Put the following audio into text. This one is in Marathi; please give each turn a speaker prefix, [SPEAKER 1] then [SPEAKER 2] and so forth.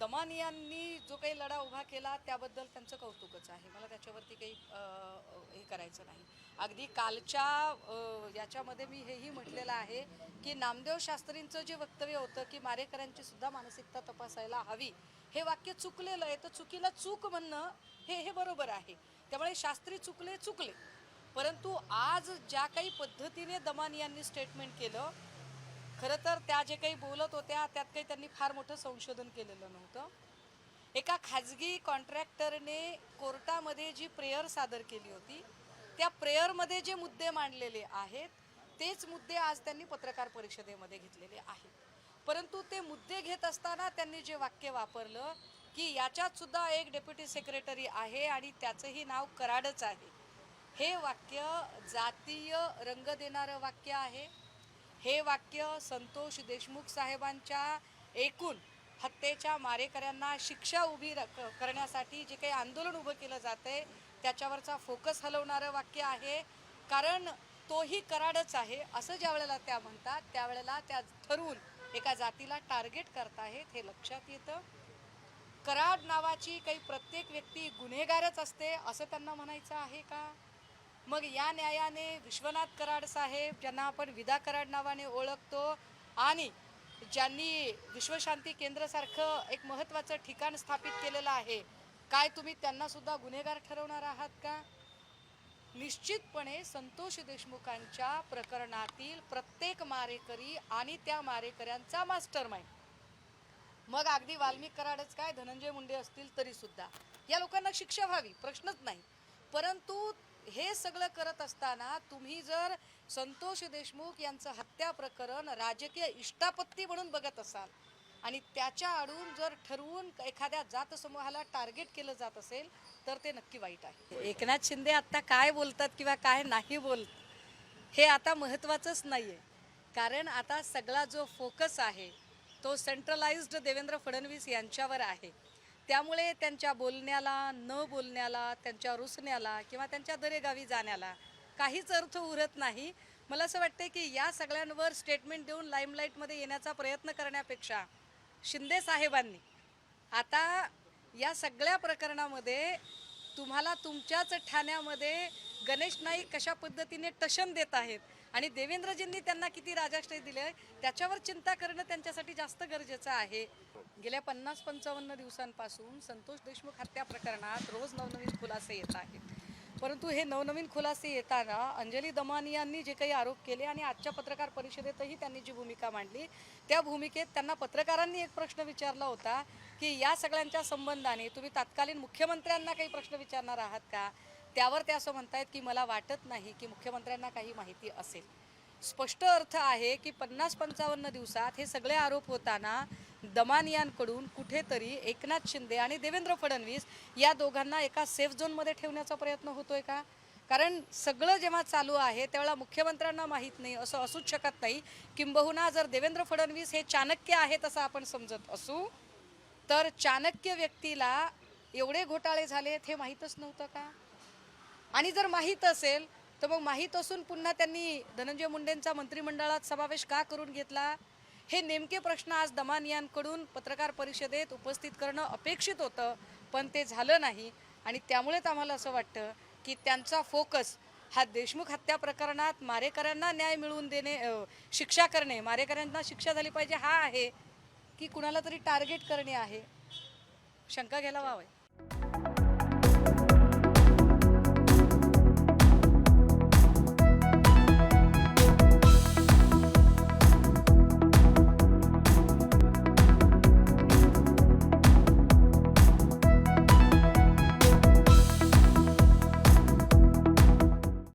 [SPEAKER 1] दमानियांनी जो काही लढा उभा केला त्याबद्दल त्यांचं कौतुकच आहे. मला त्याच्यावरती काही हे करायचं नाही. अगदी कालच्या याच्यामध्ये मी हेही म्हटलेलं आहे की नामदेव शास्त्रींचं जे वक्तव्य होतं की मारेकऱ्यांची सुद्धा मानसिकता तपासायला हवी, हे वाक्य चुकलेलं आहे. तर चुकीला चूक म्हणणं हे बरोबर आहे. त्यामुळे शास्त्री चुकले. परंतु आज ज्या काही पद्धतीने दमानियांनी स्टेटमेंट केलं, खरं तर त्या जे काही बोलत होत्या त्यात काही त्यांनी फार मोठं संशोधन केलेलं नव्हतं. एका खाजगी कॉन्ट्रॅक्टरने कोर्टामध्ये जी प्रेयर सादर केली होती, त्या प्रेयरमध्ये जे मुद्दे मांडलेले आहेत तेच मुद्दे आज त्यांनी पत्रकार परिषदेमध्ये घेतलेले आहेत. परंतु ते मुद्दे घेत असताना त्यांनी जे वाक्य वापरलं की याच्यात सुद्धा एक डेप्युटी सेक्रेटरी आहे आणि त्याचंही नाव कराडच आहे, हे वाक्य जातीय रंग देणारं वाक्य आहे. हे वाक्य संतोष देशमुख साहेबांच्या एकूण हत्येच्या मारेकऱ्यांना शिक्षा उभी करण्यासाठी जे काही आंदोलन उभं केलं जातंय त्याच्यावरचा फोकस हलवणारं वाक्य आहे. कारण तोही कराडच आहे असं ज्या वेळेला त्या म्हणतात त्यावेळेला त्या ठरवून एका जातीला टार्गेट करतायत हे लक्षात येतं. कराड नावाची काही प्रत्येक व्यक्ती गुन्हेगारच असते असं त्यांना म्हणायचं आहे का? मग या न्यायाने विश्वनाथ कराड साहेब, ज्यांना आपण विदा कराड नावाने ओळखतो आणि ज्यांनी विश्वशांती केंद्रासारखं एक महत्त्वाचं ठिकाण स्थापित केलेलं आहे, काय तुम्ही त्यांना सुद्धा गुन्हेगार ठरवणार आहात का? निश्चितपणे संतोष देशमुखांच्या प्रकरणातील प्रत्येक मारेकरी आणि त्या मारेकऱ्यांचा मास्टरमाइंड, मग अगदी वाल्मिक कराडच काय, धनंजय मुंडे असतील तरी सुद्धा या लोकांना शिक्षा व्हावी, प्रश्नच नाही. परंतु हे सगळं करत असताना तुम्ही जर संतोष देशमुख यांचं हत्या प्रकरण राजकीय इष्टापत्ती म्हणून बघत असाल आणि त्याच्या आडून जर ठरवून एखाद्या जात समूहाला टार्गेट केलं जात असेल तर ते नक्की वाईट आहे. एकनाथ शिंदे आता काय बोलतात किंवा काय नाही बोलत हे आता महत्त्वाचंच नाही आहे. कारण आता सगळा जो फोकस आहे तो सेंट्रलाइज्ड देवेंद्र फडणवीस यांच्यावर आहे. त्यामुळे त्यांच्या बोलण्याला, न बोलण्याला, त्यांच्या रुसण्याला किंवा त्यांच्या दरेगावी जाण्याला काहीच अर्थ उरत नाही. मला असं वाटतं की या सगळ्यांवर स्टेटमेंट देऊन लाईमलाईटमध्ये येण्याचा प्रयत्न करण्यापेक्षा शिंदे साहेबांनी आता या सगळ्या प्रकरणामध्ये तुम्हाला तुमच्याच ठाण्यामध्ये गणेश नाईक कशा पद्धतीने टशन देत आहेत आणि देवेंद्रजींनी त्यांना किती राजाश्रय दिले त्याच्यावर चिंता करणं त्यांच्यासाठी जास्त गरजेचं आहे. गेल्या 50-55 दिवसांपासून संतोष देशमुख हत्या प्रकरणात रोज नवनवीन खुलासे येत आहेत. परंतु हे नवनवीन खुलासे येताना अंजली दमानियांनी जे काही आरोप केले आणि आजच्या पत्रकार परिषदेतही त्यांनी जी भूमिका मांडली त्या भूमिकेत त्यांना पत्रकारांनी एक प्रश्न विचारला होता की या सगळ्यांच्या संबंधाने तुम्ही तत्कालीन मुख्यमंत्र्यांना काही प्रश्न विचारणार आहात का? त्यावर ते असं म्हणतायत की मला वाटत नाही की मुख्यमंत्र्यांना काही माहिती असेल. स्पष्ट अर्थ आहे की 50-55 दिवसात हे सगळे आरोप होताना दमानियांकडून कुठेतरी एकनाथ शिंदे आणि देवेंद्र फडणवीस या दोघांना एका सेफ झोनमध्ये ठेवण्याचा प्रयत्न होतोय का? कारण सगळं जेव्हा चालू आहे त्यावेळेला मुख्यमंत्र्यांना माहीत नाही असं असूच शकत नाही. किंबहुना जर देवेंद्र फडणवीस हे चाणक्य आहेत असं आपण समजत असू तर चाणक्य व्यक्तीला एवढे घोटाळे झालेत हे माहीतच नव्हतं का? आणि जर माहीत असेल तर मग माहीत असून पुन्हा त्यांनी धनंजय मुंडेंचा मंत्रिमंडळात समावेश का करून घेतला? हे नेमके प्रश्न आज दमानियांकडून पत्रकार परिषदेत उपस्थित करणं अपेक्षित होतं, पण ते झालं नाही. आणि त्यामुळेच आम्हाला असं वाटतं की त्यांचा फोकस हा देशमुख हत्या प्रकरणात मारेकऱ्यांना न्याय मिळवून देणे, शिक्षा करणे, मारेकऱ्यांना शिक्षा झाली पाहिजे हा आहे की कुणाला तरी टार्गेट करणे आहे. शंका घ्यायला वाव आहे.